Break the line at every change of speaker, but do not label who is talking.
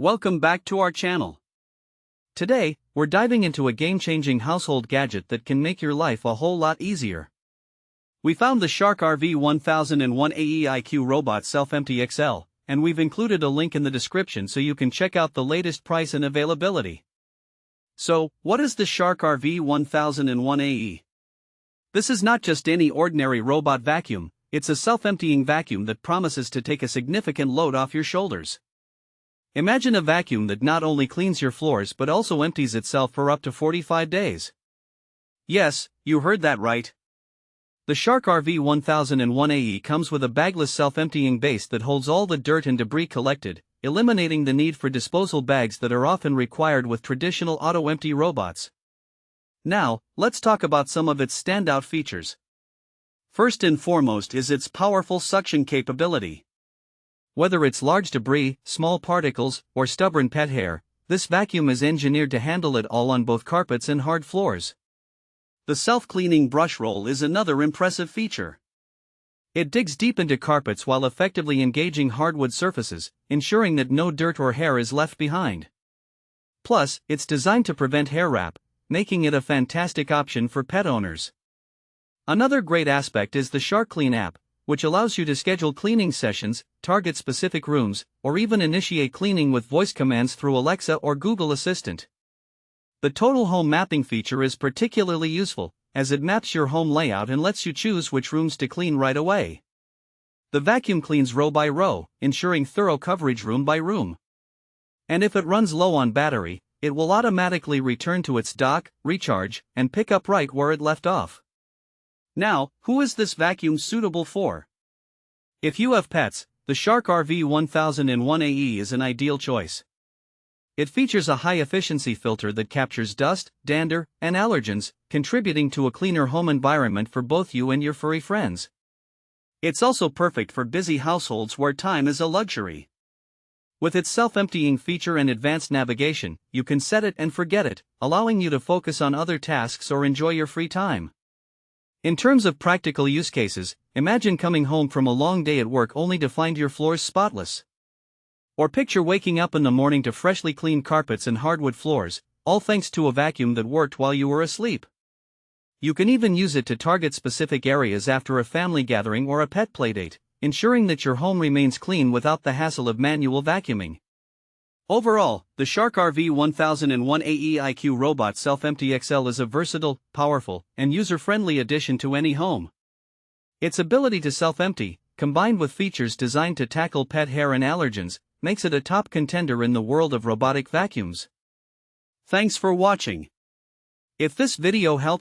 Welcome back to our channel. Today, we're diving into a game-changing household gadget that can make your life a whole lot easier. We found the Shark RV1001AE IQ Robot Self-Empty XL, and we've included a link in the description so you can check out the latest price and availability. So, what is the Shark RV1001AE? This is not just any ordinary robot vacuum, it's a self-emptying vacuum that promises to take a significant load off your shoulders. Imagine a vacuum that not only cleans your floors but also empties itself for up to 45 days. Yes, you heard that right. The Shark RV1001AE comes with a bagless self-emptying base that holds all the dirt and debris collected, eliminating the need for disposal bags that are often required with traditional auto-empty robots. Now, let's talk about some of its standout features. First and foremost is its powerful suction capability. Whether it's large debris, small particles, or stubborn pet hair, this vacuum is engineered to handle it all on both carpets and hard floors. The self-cleaning brush roll is another impressive feature. It digs deep into carpets while effectively engaging hardwood surfaces, ensuring that no dirt or hair is left behind. Plus, it's designed to prevent hair wrap, making it a fantastic option for pet owners. Another great aspect is the Shark Clean app, which allows you to schedule cleaning sessions, target specific rooms, or even initiate cleaning with voice commands through Alexa or Google Assistant. The Total Home Mapping feature is particularly useful, as it maps your home layout and lets you choose which rooms to clean right away. The vacuum cleans row by row, ensuring thorough coverage room by room. And if it runs low on battery, it will automatically return to its dock, recharge, and pick up right where it left off. Now, who is this vacuum suitable for? If you have pets, the Shark RV1001AE is an ideal choice. It features a high-efficiency filter that captures dust, dander, and allergens, contributing to a cleaner home environment for both you and your furry friends. It's also perfect for busy households where time is a luxury. With its self-emptying feature and advanced navigation, you can set it and forget it, allowing you to focus on other tasks or enjoy your free time. In terms of practical use cases, imagine coming home from a long day at work only to find your floors spotless. Or picture waking up in the morning to freshly cleaned carpets and hardwood floors, all thanks to a vacuum that worked while you were asleep. You can even use it to target specific areas after a family gathering or a pet playdate, ensuring that your home remains clean without the hassle of manual vacuuming. Overall, the Shark RV1001AE IQ Robot Self-Empty XL is a versatile, powerful, and user-friendly addition to any home. Its ability to self-empty, combined with features designed to tackle pet hair and allergens, makes it a top contender in the world of robotic vacuums. Thanks for watching. If this video helped,